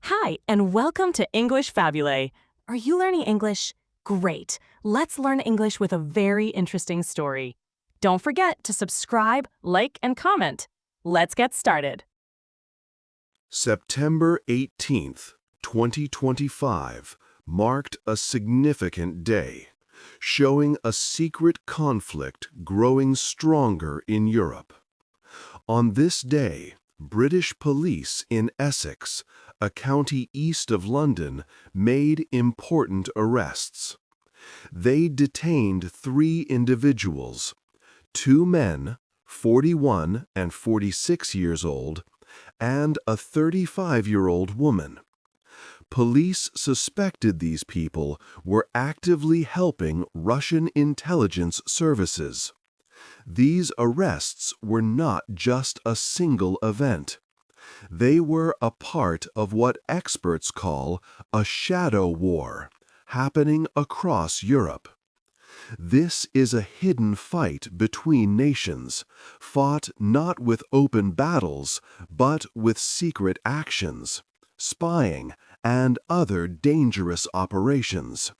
Hi, and welcome to English-Fabule. Are you learning English? Great. Let's learn English with a very interesting story. Don't forget to subscribe, like, and comment. Let's get started. September 18th, 2025 marked a significant day, showing a secret conflict growing stronger in Europe. On this day, British police in Essex, a county east of London, made important arrests. They detained 3 individuals, 2 men, 41 and 46 years old, and a 35-year-old woman. Police suspected these people were actively helping Russian intelligence services. These arrests were not just a single event. They were a part of what experts call a shadow war happening across Europe. This is a hidden fight between nations, fought not with open battles, but with secret actions, spying, and other dangerous operations.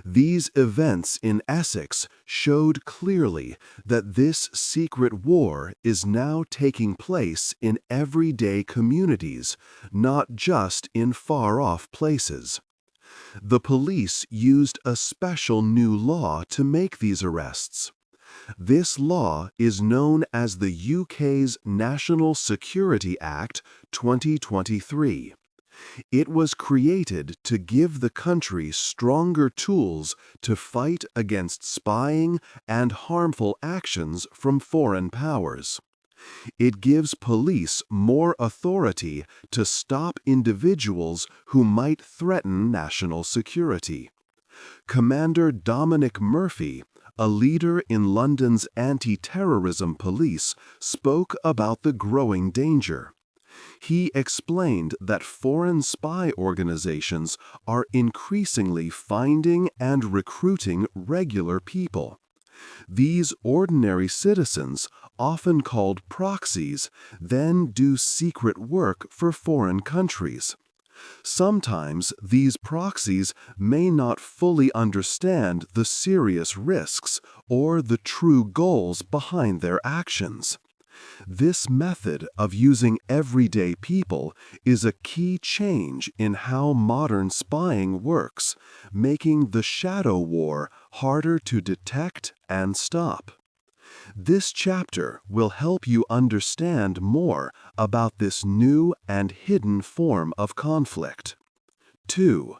These events in Essex showed clearly that this secret war is now taking place in everyday communities, not just in far-off places. The police used a special new law to make these arrests. This law is known as the UK's National Security Act 2023. It was created to give the country stronger tools to fight against spying and harmful actions from foreign powers. It gives police more authority to stop individuals who might threaten national security. Commander Dominic Murphy, a leader in London's anti-terrorism police, spoke about the growing danger. He explained that foreign spy organizations are increasingly finding and recruiting regular people. These ordinary citizens, often called proxies, then do secret work for foreign countries. Sometimes these proxies may not fully understand the serious risks or the true goals behind their actions. This method of using everyday people is a key change in how modern spying works, making the shadow war harder to detect and stop. This chapter will help you understand more about this new and hidden form of conflict. 2.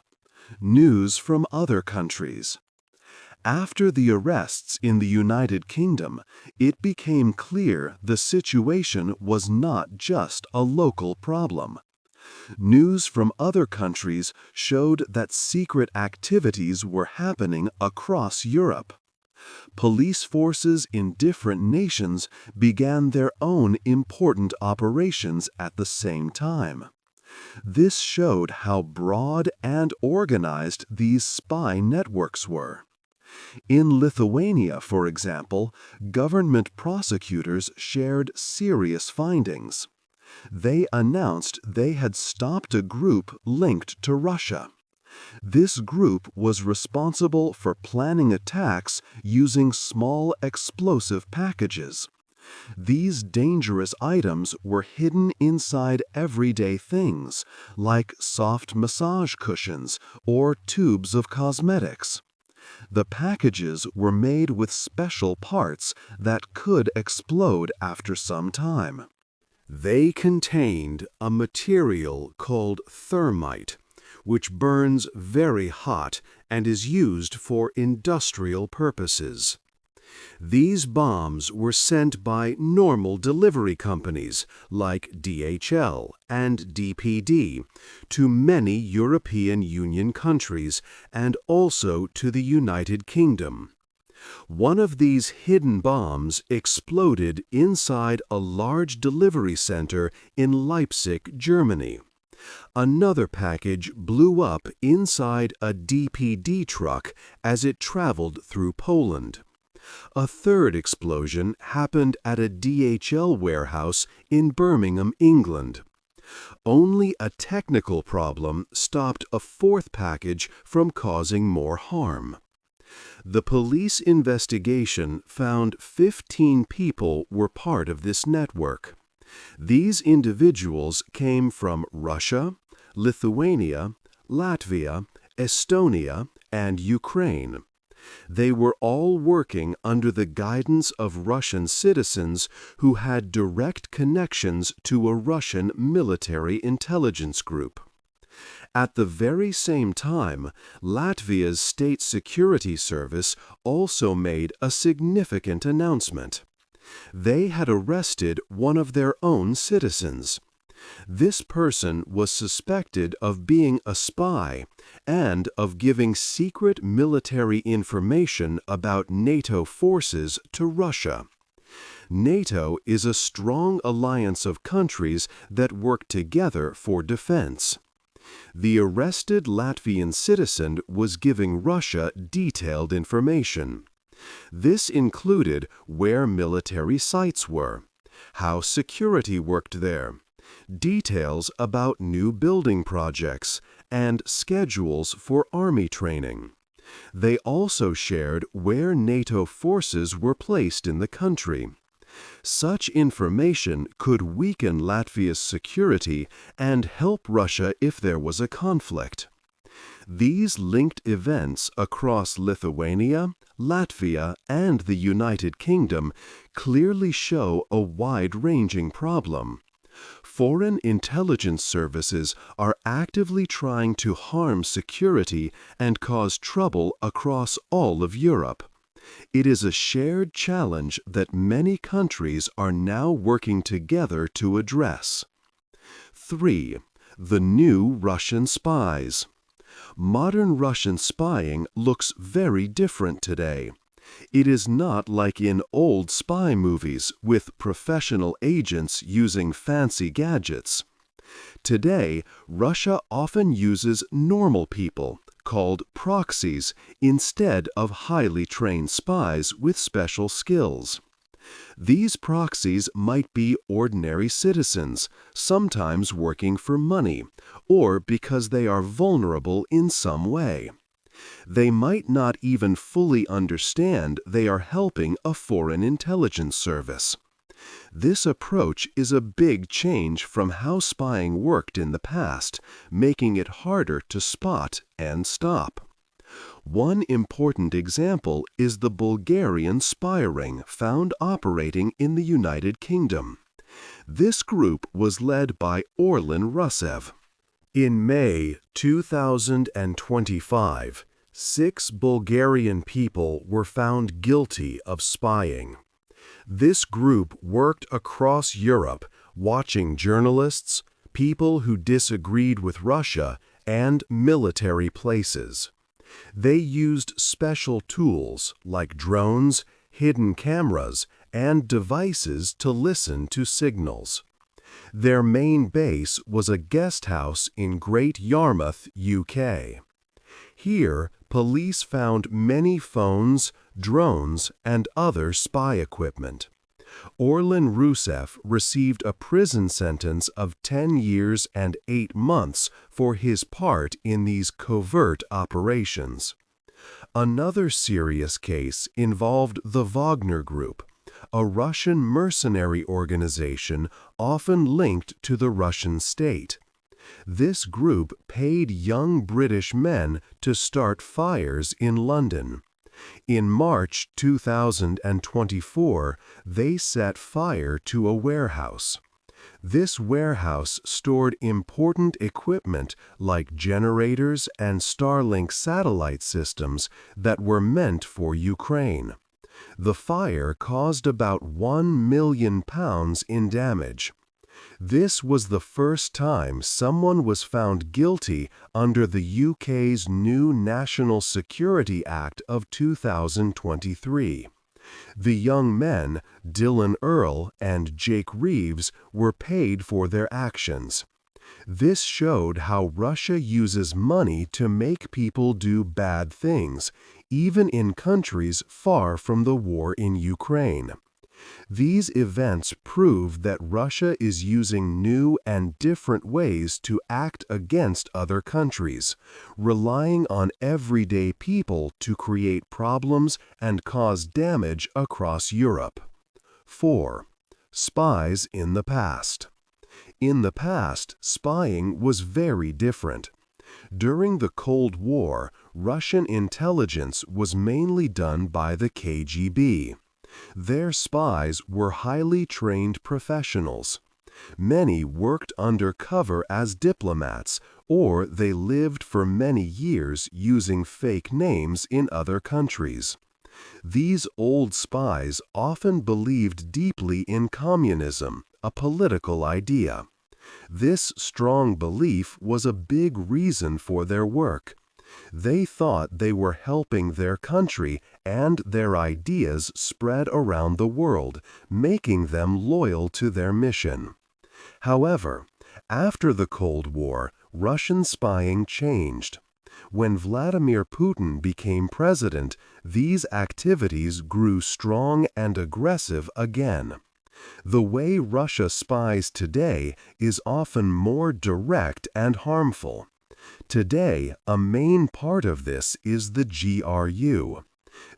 News from other countries. After the arrests in the United Kingdom, it became clear the situation was not just a local problem. News from other countries showed that secret activities were happening across Europe. Police forces in different nations began their own important operations at the same time. This showed how broad and organized these spy networks were. In Lithuania, for example, government prosecutors shared serious findings. They announced they had stopped a group linked to Russia. This group was responsible for planning attacks using small explosive packages. These dangerous items were hidden inside everyday things, like soft massage cushions or tubes of cosmetics. The packages were made with special parts that could explode after some time. They contained a material called thermite, which burns very hot and is used for industrial purposes. These bombs were sent by normal delivery companies like DHL and DPD to many European Union countries and also to the United Kingdom. One of these hidden bombs exploded inside a large delivery center in Leipzig, Germany. Another package blew up inside a DPD truck as it traveled through Poland. A third explosion happened at a DHL warehouse in Birmingham, England. Only a technical problem stopped a fourth package from causing more harm. The police investigation found 15 people were part of this network. These individuals came from Russia, Lithuania, Latvia, Estonia, and Ukraine. They were all working under the guidance of Russian citizens who had direct connections to a Russian military intelligence group. At the very same time, Latvia's State Security Service also made a significant announcement. They had arrested one of their own citizens. This person was suspected of being a spy and of giving secret military information about NATO forces to Russia. NATO is a strong alliance of countries that work together for defense. The arrested Latvian citizen was giving Russia detailed information. This included where military sites were, how security worked there, details about new building projects, and schedules for army training. They also shared where NATO forces were placed in the country. Such information could weaken Latvia's security and help Russia if there was a conflict. These linked events across Lithuania, Latvia, and the United Kingdom clearly show a wide-ranging problem. Foreign intelligence services are actively trying to harm security and cause trouble across all of Europe. It is a shared challenge that many countries are now working together to address. 3. The new Russian spies. Modern Russian spying looks very different today. It is not like in old spy movies with professional agents using fancy gadgets. Today, Russia often uses normal people, called proxies, instead of highly trained spies with special skills. These proxies might be ordinary citizens, sometimes working for money, or because they are vulnerable in some way. They might not even fully understand they are helping a foreign intelligence service. This approach is a big change from how spying worked in the past, making it harder to spot and stop. One important example is the Bulgarian spy ring found operating in the United Kingdom. This group was led by Orlan Rusev. In May 2025, 6 Bulgarian people were found guilty of spying. This group worked across Europe, watching journalists, people who disagreed with Russia, and military places. They used special tools like drones, hidden cameras, and devices to listen to signals. Their main base was a guest house in Great Yarmouth, UK. Here, police found many phones, drones, and other spy equipment. Orlan Rusev received a prison sentence of 10 years and 8 months for his part in these covert operations. Another serious case involved the Wagner Group, a Russian mercenary organization often linked to the Russian state. This group paid young British men to start fires in London. In March 2024, they set fire to a warehouse. This warehouse stored important equipment like generators and Starlink satellite systems that were meant for Ukraine. The fire caused about £1 million in damage. This was the first time someone was found guilty under the UK's new National Security Act of 2023. The young men, Dylan Earle and Jake Reeves, were paid for their actions. This showed how Russia uses money to make people do bad things, even in countries far from the war in Ukraine. These events prove that Russia is using new and different ways to act against other countries, relying on everyday people to create problems and cause damage across Europe. 4. Spies in the past. In the past, spying was very different. During the Cold War, Russian intelligence was mainly done by the KGB. Their spies were highly trained professionals. Many worked undercover as diplomats, or they lived for many years using fake names in other countries. These old spies often believed deeply in communism, a political idea. This strong belief was a big reason for their work. They thought they were helping their country and their ideas spread around the world, making them loyal to their mission. However, after the Cold War, Russian spying changed. When Vladimir Putin became president, these activities grew strong and aggressive again. The way Russia spies today is often more direct and harmful. Today, a main part of this is the GRU.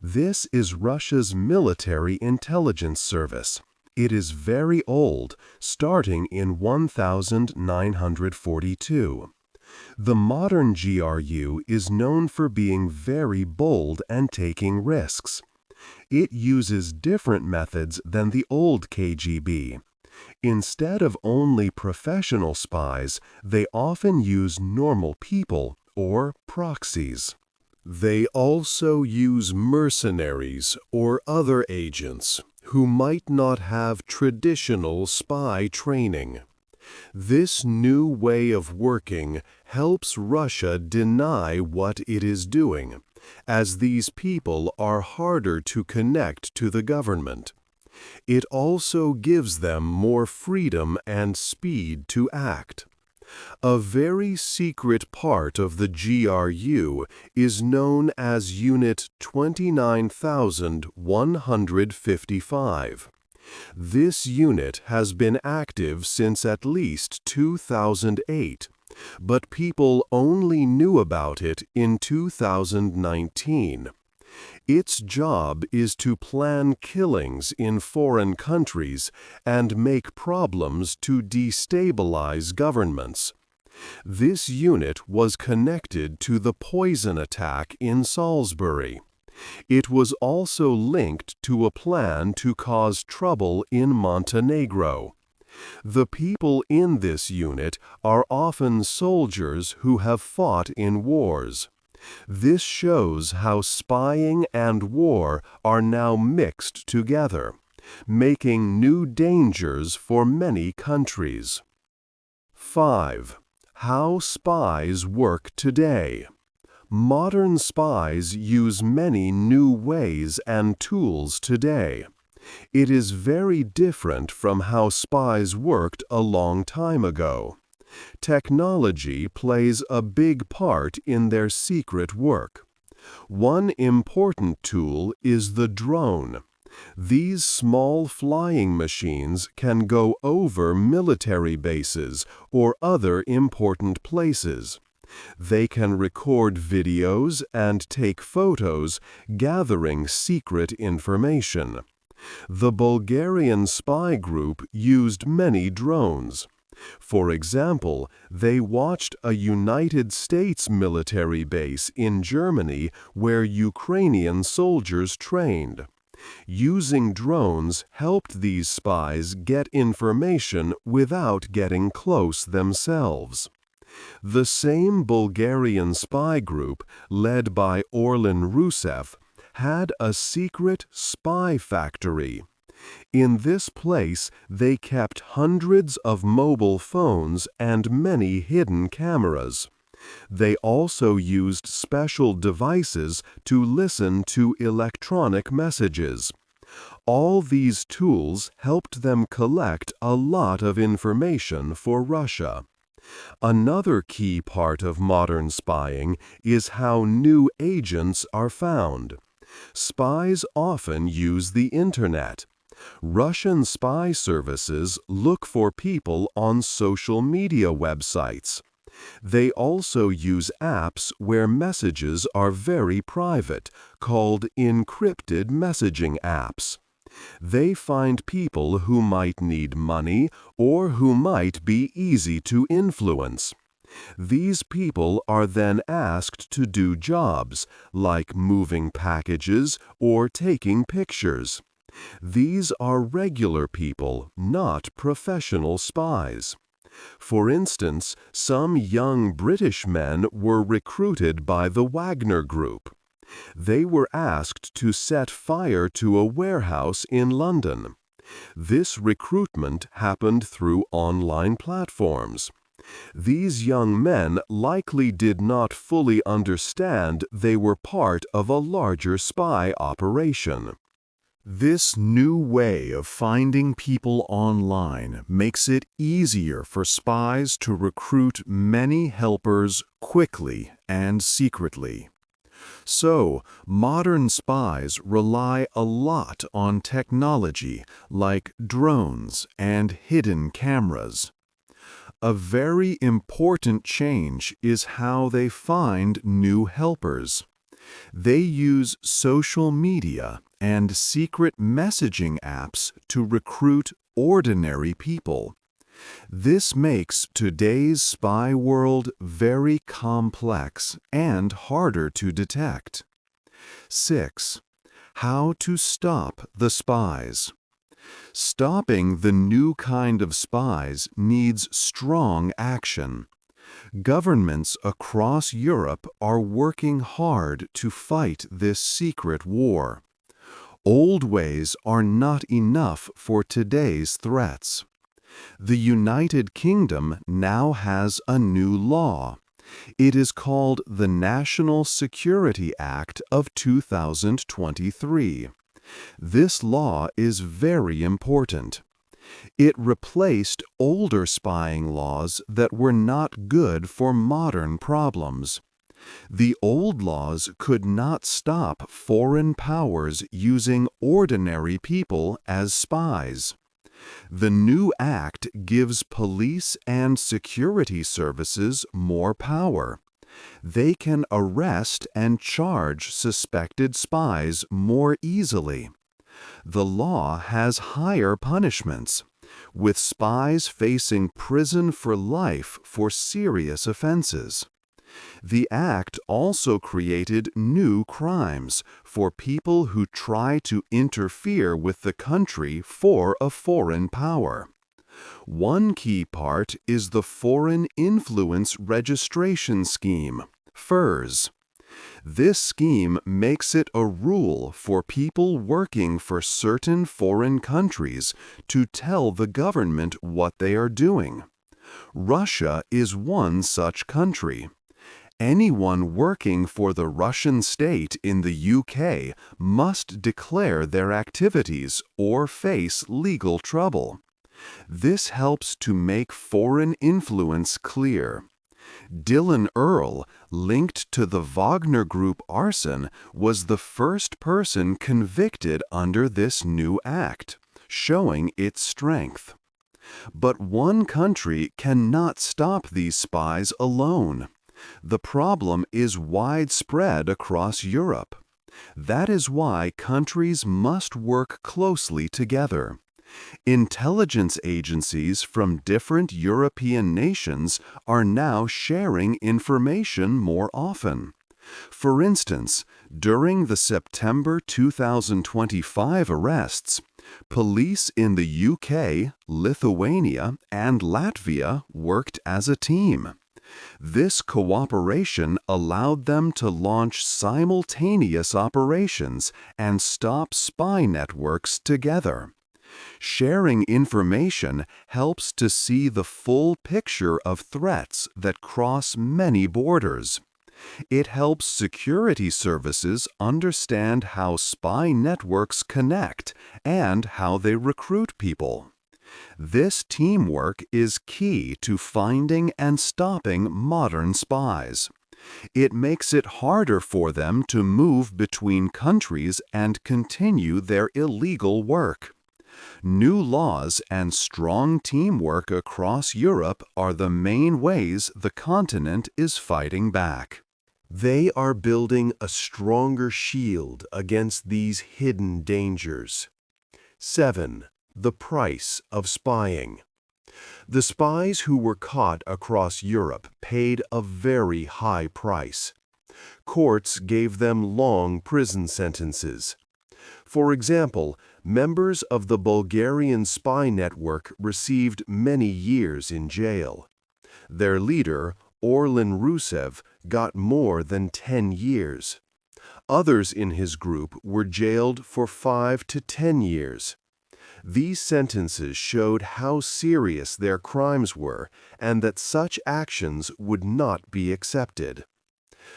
This is Russia's military intelligence service. It is very old, starting in 1942. The modern GRU is known for being very bold and taking risks. It uses different methods than the old KGB. Instead of only professional spies, they often use normal people, or proxies. They also use mercenaries or other agents who might not have traditional spy training. This new way of working helps Russia deny what it is doing, as these people are harder to connect to the government. It also gives them more freedom and speed to act. A very secret part of the GRU is known as Unit 29,155. This unit has been active since at least 2008, but people only knew about it in 2019. Its job is to plan killings in foreign countries and make problems to destabilize governments. This unit was connected to the poison attack in Salisbury. It was also linked to a plan to cause trouble in Montenegro. The people in this unit are often soldiers who have fought in wars. This shows how spying and war are now mixed together, making new dangers for many countries. 5. How spies work today. Modern spies use many new ways and tools today. It is very different from how spies worked a long time ago. Technology plays a big part in their secret work. One important tool is the drone. These small flying machines can go over military bases or other important places. They can record videos and take photos, gathering secret information. The Bulgarian spy group used many drones. For example, they watched a United States military base in Germany where Ukrainian soldiers trained. Using drones helped these spies get information without getting close themselves. The same Bulgarian spy group, led by Orlan Rusev, had a secret spy factory. In this place, they kept hundreds of mobile phones and many hidden cameras. They also used special devices to listen to electronic messages. All these tools helped them collect a lot of information for Russia. Another key part of modern spying is how new agents are found. Spies often use the internet. Russian spy services look for people on social media websites. They also use apps where messages are very private, called encrypted messaging apps. They find people who might need money or who might be easy to influence. These people are then asked to do jobs, like moving packages or taking pictures. These are regular people, not professional spies. For instance, some young British men were recruited by the Wagner Group. They were asked to set fire to a warehouse in London. This recruitment happened through online platforms. These young men likely did not fully understand they were part of a larger spy operation. This new way of finding people online makes it easier for spies to recruit many helpers quickly and secretly. So, modern spies rely a lot on technology like drones and hidden cameras. A very important change is how they find new helpers. They use social media and secret messaging apps to recruit ordinary people. This makes today's spy world very complex and harder to detect. 6. How to stop the spies. Stopping the new kind of spies needs strong action. Governments across Europe are working hard to fight this secret war. Old ways are not enough for today's threats. The United Kingdom now has a new law. It is called the National Security Act of 2023. This law is very important. It replaced older spying laws that were not good for modern problems. The old laws could not stop foreign powers using ordinary people as spies. The new act gives police and security services more power. They can arrest and charge suspected spies more easily. The law has higher punishments, with spies facing prison for life for serious offenses. The act also created new crimes for people who try to interfere with the country for a foreign power. One key part is the Foreign Influence Registration Scheme, FIRS. This scheme makes it a rule for people working for certain foreign countries to tell the government what they are doing. Russia is one such country. Anyone working for the Russian state in the UK must declare their activities or face legal trouble. This helps to make foreign influence clear. Dylan Earle, linked to the Wagner Group arson, was the first person convicted under this new act, showing its strength. But one country cannot stop these spies alone. The problem is widespread across Europe. That is why countries must work closely together. Intelligence agencies from different European nations are now sharing information more often. For instance, during the September 2025 arrests, police in the UK, Lithuania, and Latvia worked as a team. This cooperation allowed them to launch simultaneous operations and stop spy networks together. Sharing information helps to see the full picture of threats that cross many borders. It helps security services understand how spy networks connect and how they recruit people. This teamwork is key to finding and stopping modern spies. It makes it harder for them to move between countries and continue their illegal work. New laws and strong teamwork across Europe are the main ways the continent is fighting back. They are building a stronger shield against these hidden dangers. 7. The price of spying. The spies who were caught across Europe paid a very high price. Courts gave them long prison sentences. For example, members of the Bulgarian spy network received many years in jail. Their leader, Orlan Rusev, got more than 10 years. Others in his group were jailed for 5 to 10 years. These sentences showed how serious their crimes were and that such actions would not be accepted.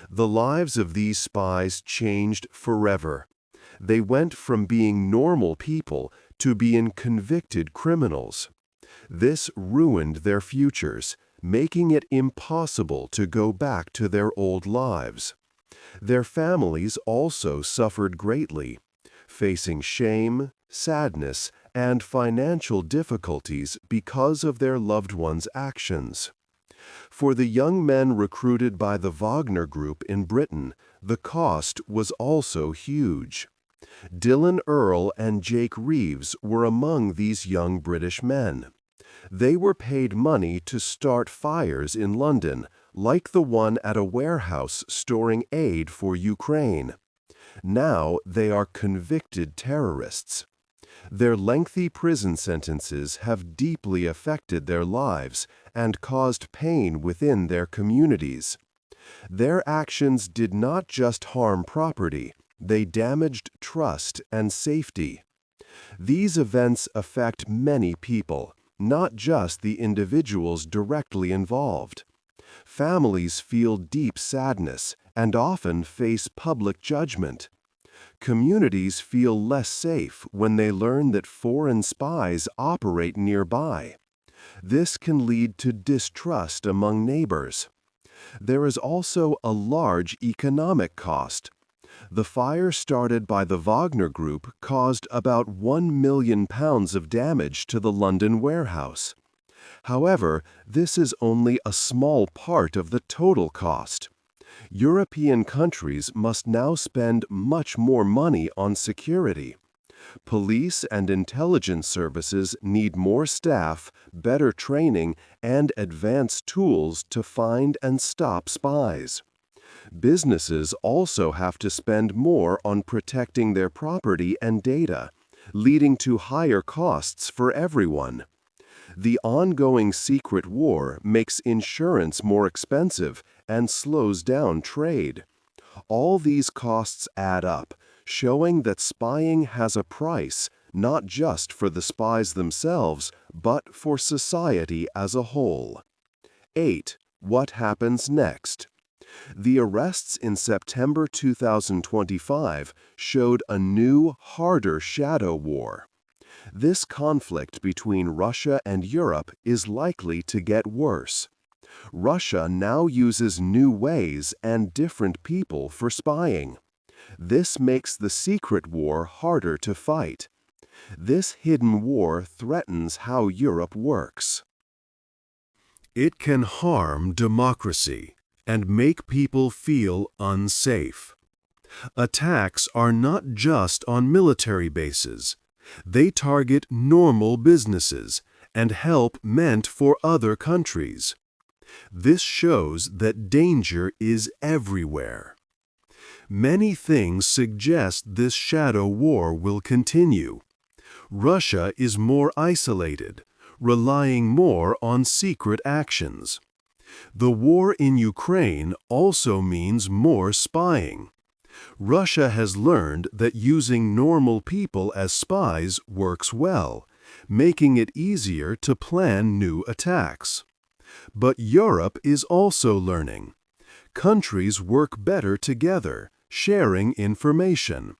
The lives of these spies changed forever. They went from being normal people to being convicted criminals. This ruined their futures, making it impossible to go back to their old lives. Their families also suffered greatly, facing shame, sadness, and financial difficulties because of their loved ones' actions. For the young men recruited by the Wagner Group in Britain, the cost was also huge. Dylan Earle and Jake Reeves were among these young British men. They were paid money to start fires in London, like the one at a warehouse storing aid for Ukraine. Now they are convicted terrorists. Their lengthy prison sentences have deeply affected their lives and caused pain within their communities. Their actions did not just harm property, they damaged trust and safety. These events affect many people, not just the individuals directly involved. Families feel deep sadness and often face public judgment. Communities feel less safe when they learn that foreign spies operate nearby. This can lead to distrust among neighbors. There is also a large economic cost. The fire started by the Wagner Group caused about £1 million of damage to the London warehouse. However, this is only a small part of the total cost. European countries must now spend much more money on security. Police and intelligence services need more staff, better training, and advanced tools to find and stop spies. Businesses also have to spend more on protecting their property and data, leading to higher costs for everyone. The ongoing secret war makes insurance more expensive and slows down trade. All these costs add up, showing that spying has a price, not just for the spies themselves, but for society as a whole. 8. What happens next? The arrests in September 2025 showed a new, harder shadow war. This conflict between Russia and Europe is likely to get worse. Russia now uses new ways and different people for spying. This makes the secret war harder to fight. This hidden war threatens how Europe works. It can harm democracy and make people feel unsafe. Attacks are not just on military bases. They target normal businesses and help meant for other countries. This shows that danger is everywhere. Many things suggest this shadow war will continue. Russia is more isolated, relying more on secret actions. The war in Ukraine also means more spying. Russia has learned that using normal people as spies works well, making it easier to plan new attacks. But Europe is also learning. Countries work better together, sharing information.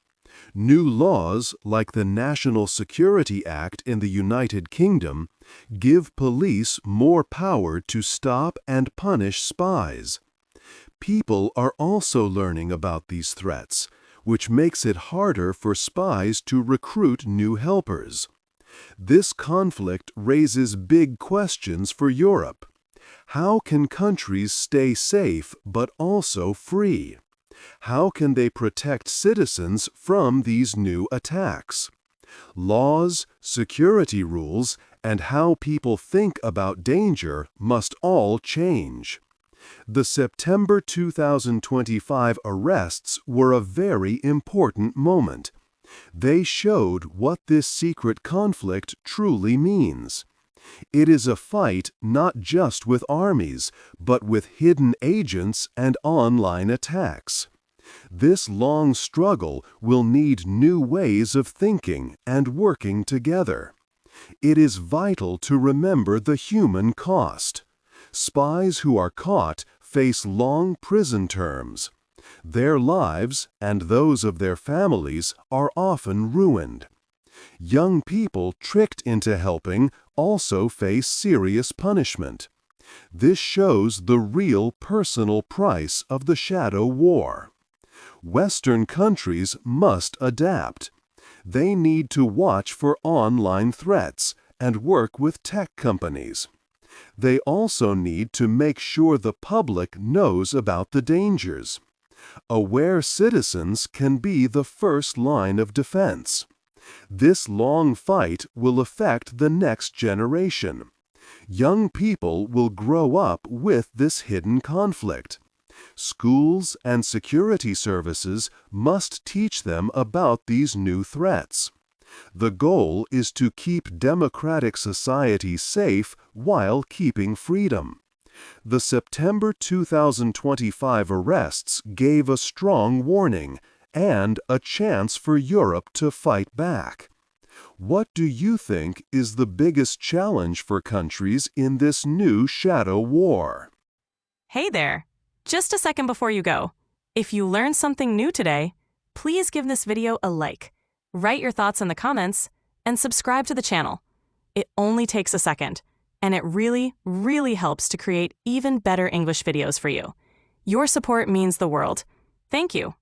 New laws, like the National Security Act in the United Kingdom, give police more power to stop and punish spies. People are also learning about these threats, which makes it harder for spies to recruit new helpers. This conflict raises big questions for Europe. How can countries stay safe but also free? How can they protect citizens from these new attacks? Laws, security rules, and how people think about danger must all change. The September 2025 arrests were a very important moment. They showed what this secret conflict truly means. It is a fight not just with armies, but with hidden agents and online attacks. This long struggle will need new ways of thinking and working together. It is vital to remember the human cost. Spies who are caught face long prison terms. Their lives and those of their families are often ruined. Young people tricked into helping also face serious punishment. This shows the real personal price of the shadow war. Western countries must adapt. They need to watch for online threats and work with tech companies. They also need to make sure the public knows about the dangers. Aware citizens can be the first line of defense. This long fight will affect the next generation. Young people will grow up with this hidden conflict. Schools and security services must teach them about these new threats. The goal is to keep democratic society safe while keeping freedom. The September 2025 arrests gave a strong warning and a chance for Europe to fight back. What do you think is the biggest challenge for countries in this new shadow war? Hey there! Just a second before you go. If you learned something new today, please give this video a like, write your thoughts in the comments, and subscribe to the channel. It only takes a second, and it really, really helps to create even better English videos for you. Your support means the world. Thank you.